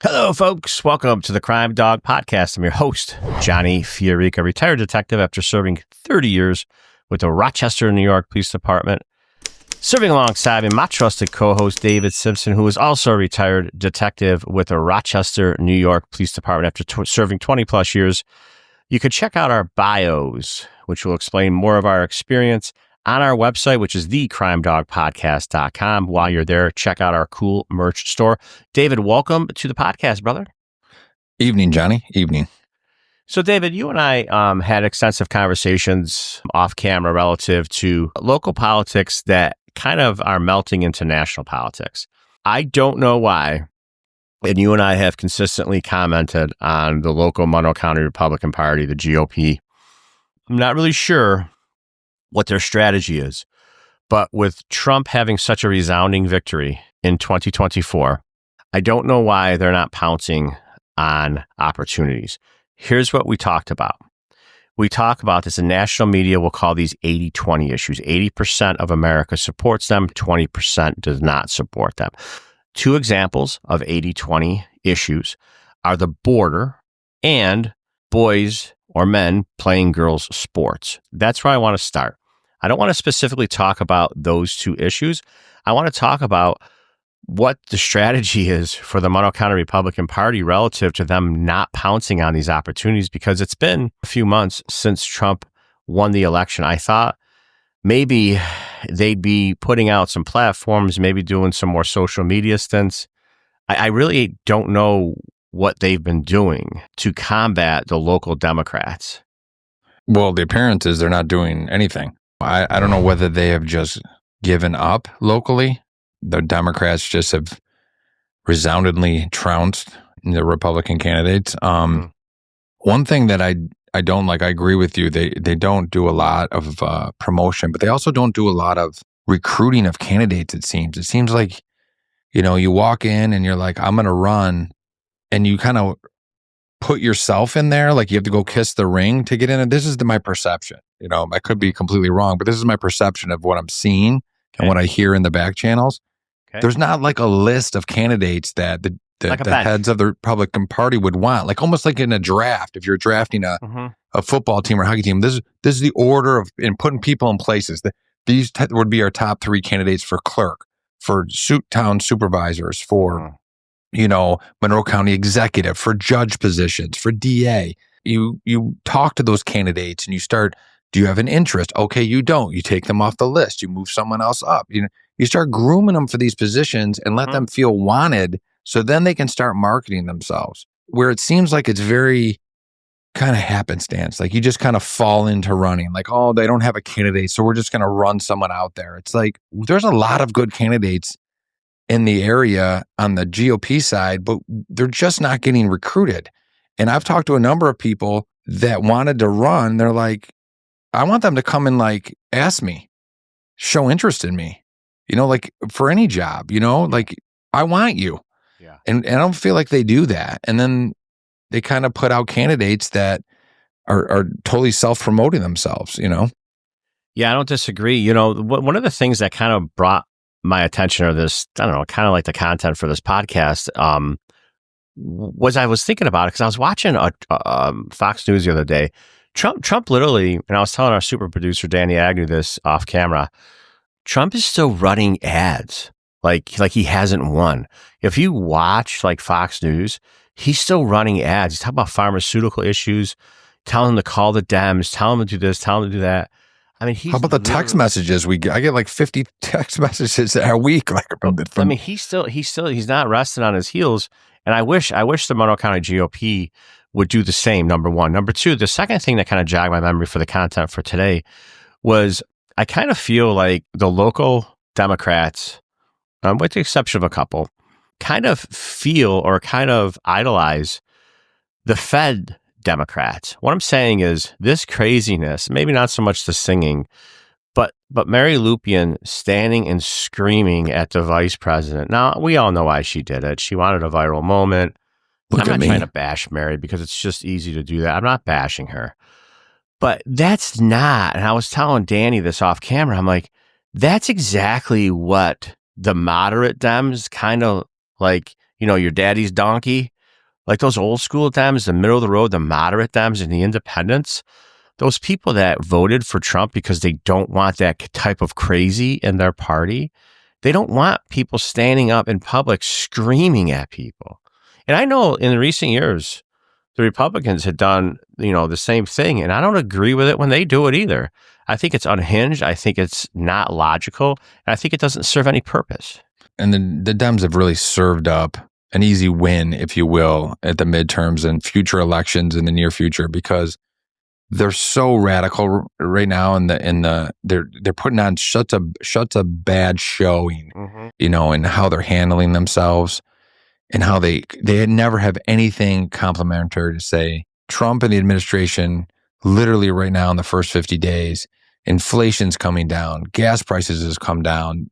Hello, folks. Welcome to the Crime Dawg podcast. I'm your host, Johnny FIORICA, retired detective after serving 30 years with the Rochester, New York Police Department. Serving alongside me, my trusted co-host, David Simpson, who is also a retired detective with the Rochester, New York Police Department after serving 20 plus years. You can check out our bios, which will explain more of our experience on our website, which is thecrimedawgpodcast.com. While you're there, check out our cool merch store. David, welcome to the podcast, brother. Evening, Johnny. Evening. So, David, you and I had extensive conversations off camera relative to local politics that kind of are melting into national politics. I don't know why, and you and I have consistently commented on the local Monroe County Republican Party, the GOP. I'm not really sure what their strategy is. But with Trump having such a resounding victory in 2024, I don't know why they're not pouncing on opportunities. Here's what we talked about. We talk about this, and national media will call these 80-20 issues. 80% of America supports them, 20% does not support them. Two examples of 80-20 issues are the border and boys or men playing girls' sports. That's where I want to start. I don't want to specifically talk about those two issues. I want to talk about what the strategy is for the Monroe County Republican Party relative to them not pouncing on these opportunities, because it's been a few months since Trump won the election. I thought maybe they'd be putting out some platforms, maybe doing some more social media stints. I really don't know what they've been doing to combat the local Democrats. Well, the appearance is they're not doing anything. I don't know whether they have just given up locally. The Democrats just have resoundingly trounced the Republican candidates. One thing that I don't like, I agree with you, they don't do a lot of promotion, but they also don't do a lot of recruiting of candidates, it seems. It seems like, you walk in and you're like, I'm going to run, and you kind of put yourself in there, like you have to go kiss the ring to get in. And this is my perception. I could be completely wrong, but this is my perception of what I'm seeing and what I hear in the back channels. Okay. There's not like a list of candidates that the heads of the Republican Party would want, like almost like in a draft. If you're drafting a football team or hockey team, this is the order of and putting people in places. These would be our top three candidates for clerk, for town supervisors, for Monroe County executive, for judge positions, for DA. You talk to those candidates and you start, do you have an interest? Okay, you don't. You take them off the list. You move someone else up. You start grooming them for these positions and let them feel wanted, so then they can start marketing themselves. Where it seems like it's very kind of happenstance. Like you just kind of fall into running. Like, oh, they don't have a candidate, so we're just going to run someone out there. It's like there's a lot of good candidates in the area on the GOP side, but they're just not getting recruited. And I've talked to a number of people that wanted to run. They're like, I want them to come and like ask me, show interest in me, like for any job, like I want you. Yeah. And I don't feel like they do that. And then they kind of put out candidates that are totally self-promoting themselves, Yeah, I don't disagree. One of the things that kind of brought my attention, or this, I don't know, kind of like the content for this podcast, was I was thinking about it because I was watching Fox News the other day. Trump literally, and I was telling our super producer Danny Agnew this off camera, Trump is still running ads like he hasn't won. If you watch like Fox News, he's still running ads. He's talking about pharmaceutical issues, telling them to call the Dems, telling them to do this, telling them to do that. I mean, how about the text messages we get? I get like 50 text messages a week. He's not resting on his heels. And I wish the Monroe County GOP would do the same, number one. Number two, the second thing that kind of jogged my memory for the content for today was I kind of feel like the local Democrats, with the exception of a couple, kind of feel or kind of idolize the Fed Democrats. What I'm saying is this craziness, maybe not so much the singing, but Mary Lupian standing and screaming at the vice president. Now, we all know why she did it. She wanted a viral moment. I'm not trying to bash Mary because it's just easy to do that. I'm not bashing her. But that's not, and I was telling Danny this off camera, I'm like, that's exactly what the moderate Dems kind of like your daddy's donkey, like those old school Dems, the middle of the road, the moderate Dems, and the independents. Those people that voted for Trump because they don't want that type of crazy in their party. They don't want people standing up in public screaming at people. And I know in recent years, the Republicans had done, the same thing. And I don't agree with it when they do it either. I think it's unhinged. I think it's not logical. And I think it doesn't serve any purpose. And the Dems have really served up an easy win, if you will, at the midterms and future elections in the near future, because they're so radical right now, and they're putting on such a bad showing, and how they're handling themselves, and how they never have anything complimentary to say. Trump and the administration, literally right now in the first 50 days, inflation's coming down, gas prices has come down,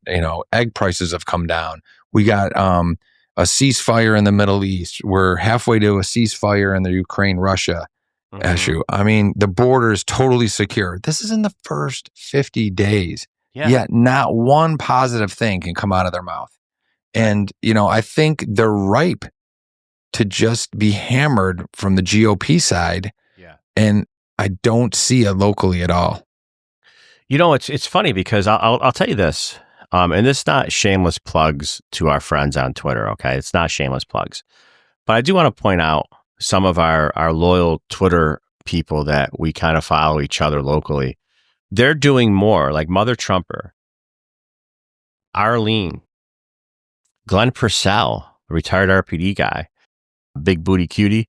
egg prices have come down. We got a ceasefire in the Middle East. We're halfway to a ceasefire in the Ukraine-Russia issue. I mean, the border is totally secure. This is in the first 50 days. Yeah. Yet not one positive thing can come out of their mouth. And, I think they're ripe to just be hammered from the GOP side. Yeah. And I don't see it locally at all. It's funny because I'll tell you this, and this is not shameless plugs to our friends on Twitter, okay? It's not shameless plugs. But I do want to point out some of our loyal Twitter people that we kind of follow each other locally. They're doing more, like Mother Trumper, Arlene, Glenn Purcell, a retired RPD guy, big booty cutie.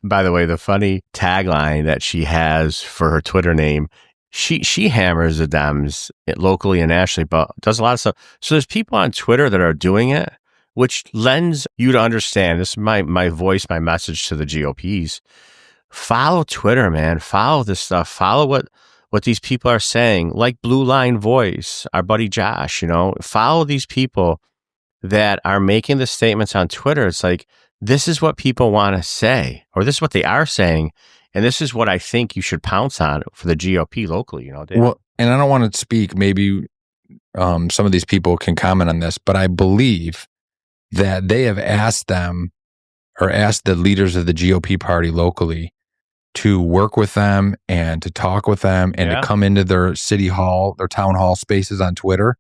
By the way, the funny tagline that she has for her Twitter name, she hammers the Dems locally and nationally, but does a lot of stuff. So there's people on Twitter that are doing it, which lends you to understand. This is my voice, my message to the GOPs. Follow Twitter, man. Follow this stuff. Follow what these people are saying, like Blue Line Voice, our buddy Josh, follow these people that are making the statements on Twitter. It's like, this is what people want to say, or this is what they are saying. And this is what I think you should pounce on for the GOP locally, David. Well, and I don't want to speak, maybe some of these people can comment on this, but I believe that they have asked them, or asked the leaders of the GOP party locally, to work with them and to talk with them and to come into their city hall, their town hall spaces on Twitter.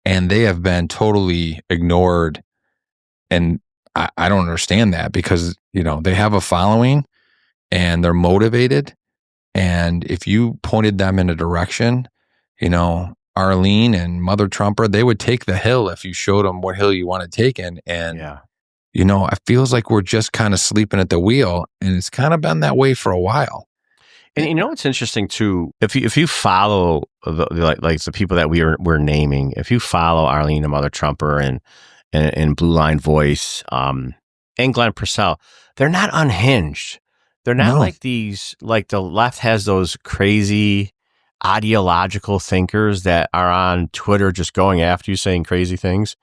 And they have been totally ignored. And I don't understand that, because, they have a following and they're motivated. And if you pointed them in a direction, Arlene and Mother Trumper, they would take the hill if you showed them what hill you want to take in. And, it feels like we're just kind of sleeping at the wheel, and it's kind of been that way for a while. And it's interesting too, if you follow the people that we're naming, if you follow Arlene and Mother Trumper and Blue Line Voice, and Glenn Purcell, they're not unhinged. They're not like these, like the left has those crazy ideological thinkers that are on Twitter just going after you, saying crazy things.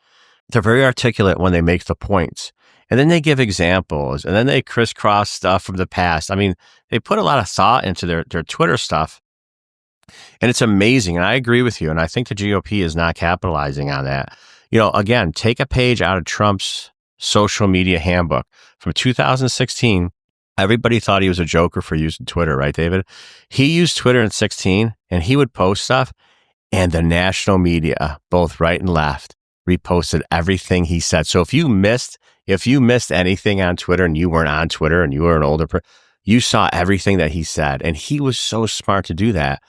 They're very articulate when they make the points. And then they give examples, and then they crisscross stuff from the past. I mean, they put a lot of thought into their Twitter stuff, and it's amazing. And I agree with you. And I think the GOP is not capitalizing on that. Again, take a page out of Trump's social media handbook from 2016. Everybody thought he was a joker for using Twitter, right, David? He used Twitter in 2016, and he would post stuff, and the national media, both right and left, reposted everything he said. So if you missed anything on Twitter and you weren't on Twitter and you were an older person, you saw everything that he said. And he was so smart to do that.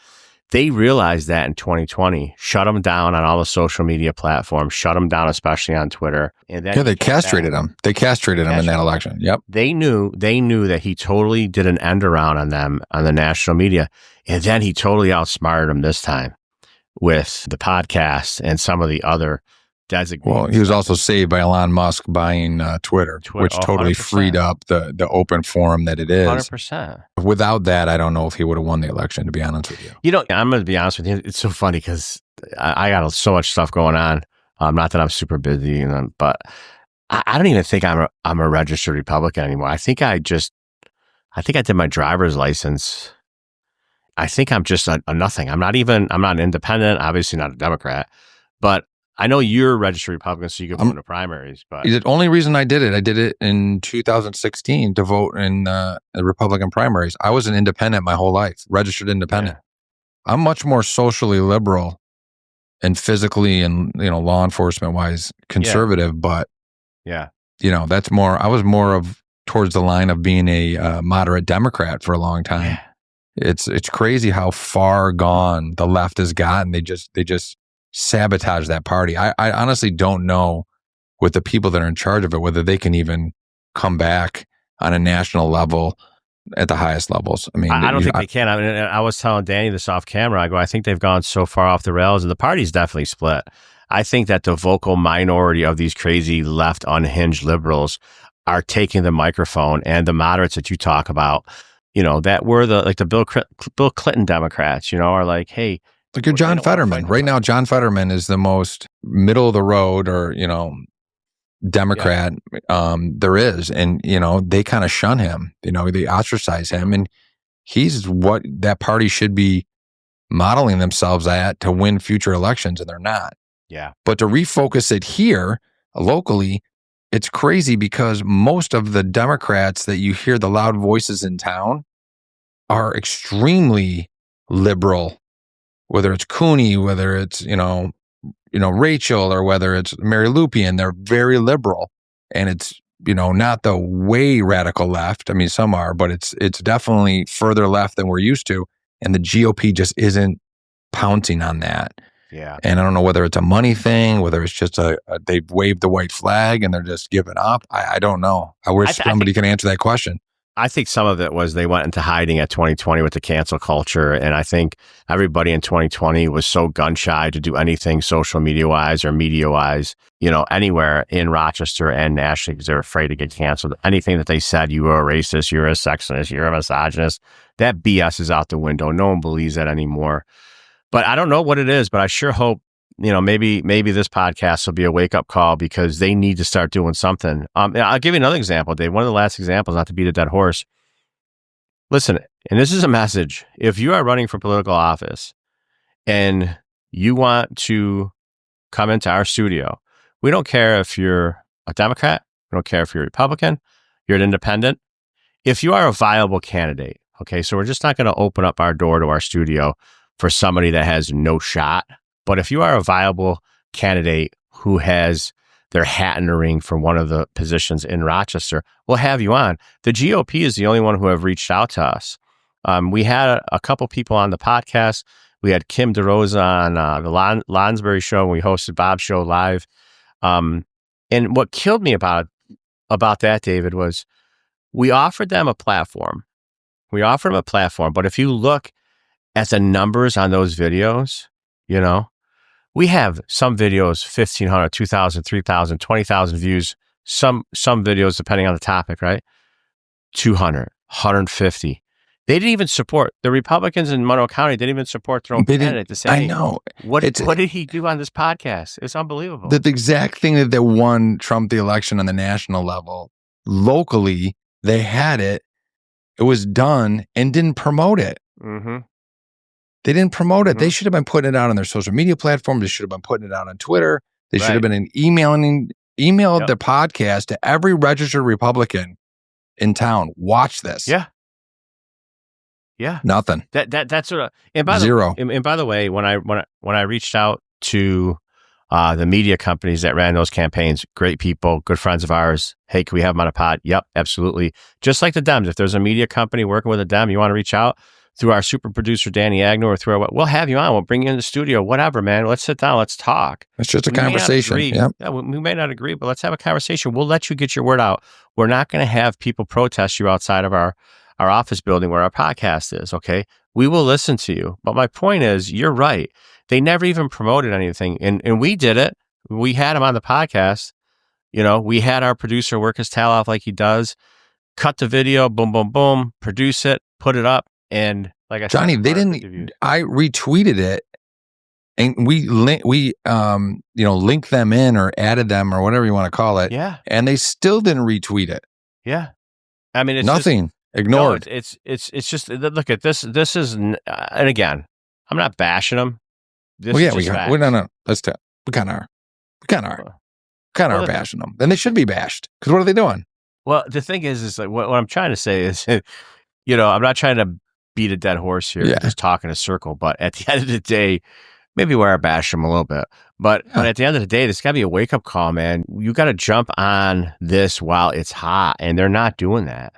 They realized that in 2020, shut him down on all the social media platforms, shut him down, especially on Twitter. And then they castrated him. They castrated him in that election. Yep. They knew that he totally did an end around on them on the national media. And then he totally outsmarted him this time with the podcast and some of the other designated. Well, he was also saved by Elon Musk buying Twitter, which totally 100%. Freed up the open forum that it is. 100%. Without that, I don't know if he would have won the election, to be honest with you. I'm going to be honest with you. It's so funny because I got so much stuff going on. Not that I'm super busy, but I don't even think I'm a registered Republican anymore. I think I did my driver's license. I think I'm just a nothing. I'm not independent, obviously not a Democrat, but I know you're a registered Republican, so you can vote in the primaries. But the only reason I did it in 2016 to vote in the Republican primaries. I was an independent my whole life, registered independent. I'm much more socially liberal and physically and, law enforcement wise conservative, but that's more, I was more of towards the line of being a moderate Democrat for a long time. It's crazy how far gone the left has gotten. They just sabotage that party. I honestly don't know with the people that are in charge of it, whether they can even come back on a national level at the highest levels. I mean, I don't think they can. I mean, I was telling Danny this off camera. I think they've gone so far off the rails, and the party's definitely split. I think that the vocal minority of these crazy left unhinged liberals are taking the microphone, and the moderates that you talk about, that were the Bill Clinton Democrats, are like, hey, look at John Fetterman. Right now, John Fetterman is the most middle of the road or, Democrat there is. And, they kind of shun him, they ostracize him. And he's what that party should be modeling themselves at to win future elections, and they're not. Yeah. But to refocus it here locally, it's crazy because most of the Democrats that you hear, the loud voices in town, are extremely liberal. Whether it's Cooney, whether it's Rachel, or whether it's Mary Lupian, they're very liberal, and it's not the way radical left. I mean, some are, but it's definitely further left than we're used to, and the GOP just isn't pouncing on that. Yeah. And I don't know whether it's a money thing, whether it's just they've waved the white flag and they're just giving up. I don't know. I wish somebody can answer that question. I think some of it was they went into hiding at 2020 with the cancel culture. And I think everybody in 2020 was so gun shy to do anything social media wise or media wise, anywhere in Rochester and nationally, because they're afraid to get canceled. Anything that they said, you were a racist, you're a sexist, you're a misogynist, that BS is out the window. No one believes that anymore. But I don't know what it is, but I sure hope, maybe this podcast will be a wake up call, because they need to start doing something. I'll give you another example, Dave. One of the last examples, not to beat a dead horse. Listen, and this is a message. If you are running for political office and you want to come into our studio, we don't care if you're a Democrat, we don't care if you're a Republican, you're an independent. If you are a viable candidate, okay, so we're just not going to open up our door to our studio for somebody that has no shot. But if you are a viable candidate who has their hat in the ring for one of the positions in Rochester, we'll have you on. The GOP is the only one who have reached out to us. We had a couple people on the podcast. We had Kim DeRosa on the Lonsbury show, and we hosted Bob's show live. And what killed me about that, David, was we offered them a platform. But if you look at the numbers on those videos, we have some videos, 1,500, 2,000, 3,000, 20,000 views. Some videos, depending on the topic, right? 200, 150. They didn't even support the Republicans in Monroe County. They didn't even support their own candidate to say, I know. What did he do on this podcast? It's unbelievable. The exact thing that won Trump the election on the national level. Locally, they had it. It was done and didn't promote it. Mm-hmm. They didn't promote it. Mm-hmm. They should have been putting it out on their social media platforms. They should have been putting it out on Twitter. They should have been emailed the podcast to every registered Republican in town. Watch this. Yeah. Nothing. That's sort of, and by zero. And by the way, when I reached out to the media companies that ran those campaigns, great people, good friends of ours. Hey, can we have them on a pod? Yep, absolutely. Just like the Dems. If there's a media company working with a Dem, you want to reach out through our super producer, Danny Agnew, or through we'll have you on. We'll bring you in the studio, whatever, man. Let's sit down. Let's talk. It's just a conversation. Yeah, we may not agree, but let's have a conversation. We'll let you get your word out. We're not going to have people protest you outside of our office building where our podcast is, okay? We will listen to you. But my point is, you're right. They never even promoted anything. And we did it. We had him on the podcast. We had our producer work his tail off like he does, cut the video, boom, boom, boom, produce it, put it up. And like I said, Johnny, they didn't. I retweeted it, and we linked them in or added them or whatever you want to call it. Yeah, and they still didn't retweet it. Yeah, I mean, it's nothing. Ignored. No, it's just look at this. This is, and again, I'm not bashing them. No. We kind of are. We kind of are. Kind of are bashing them. And they should be bashed. Because what are they doing? Well, the thing is like what I'm trying to say is, I'm not trying to beat a dead horse here, just talk in a circle. But at the end of the day, maybe we are bashing them a little bit. But at the end of the day, this got to be a wake up call, man. You got to jump on this while it's hot, and they're not doing that.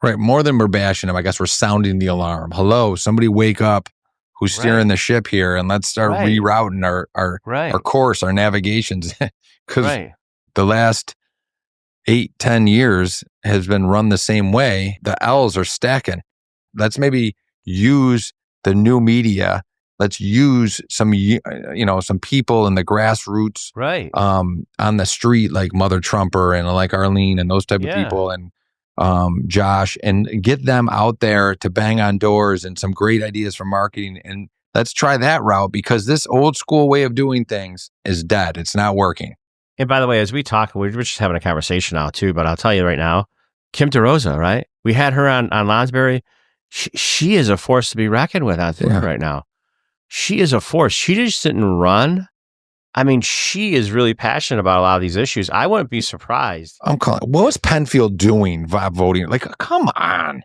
Right. More than we're bashing them, I guess we're sounding the alarm. Hello, somebody wake up who's steering the ship here, and let's start rerouting our course, our navigations. Because the last 8-10 years has been run the same way. The L's are stacking. Let's maybe use the new media. Let's use some people in the grassroots, on the street, like Mother Trumper and like Arlene and those type of people, and Josh, and get them out there to bang on doors and some great ideas for marketing. And let's try that route, because this old school way of doing things is dead. It's not working. And by the way, as we talk, we're just having a conversation now too, but I'll tell you right now, Kim DeRosa, right? We had her on Lonsberry. She is a force to be reckoned with out there right now. She is a force. She just didn't run. I mean, she is really passionate about a lot of these issues. I wouldn't be surprised. What was Penfield doing voting? Like, come on.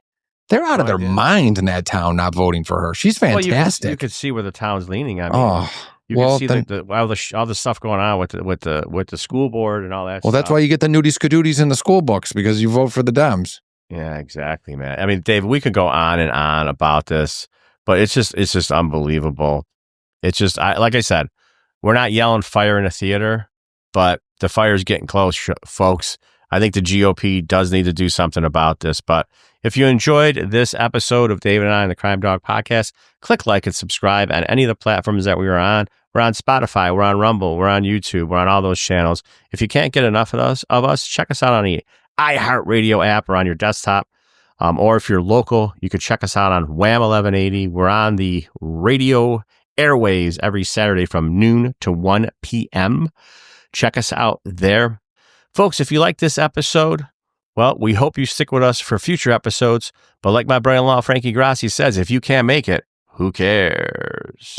They're out of their mind in that town not voting for her. She's fantastic. Well, you could see where the town's leaning. I mean, you can see all the stuff going on with the school board and all that. Well, that's why you get the nudie skadooties in the school books, because you vote for the Dems. Yeah, exactly, man. I mean, Dave, we could go on and on about this, but it's just unbelievable. It's just, like I said, we're not yelling fire in a theater, but the fire's getting close, folks. I think the GOP does need to do something about this. But if you enjoyed this episode of David and I and the Crime Dawg podcast, click like and subscribe on any of the platforms that we are on. We're on Spotify, we're on Rumble, we're on YouTube, we're on all those channels. If you can't get enough of us, check us out on the iHeartRadio app or on your desktop. Or if you're local, you could check us out on Wham 1180. We're on the radio airwaves every Saturday from noon to 1 p.m. Check us out there. Folks, if you like this episode, well, we hope you stick with us for future episodes. But like my brother-in-law, Frankie Grassi, says, if you can't make it, who cares?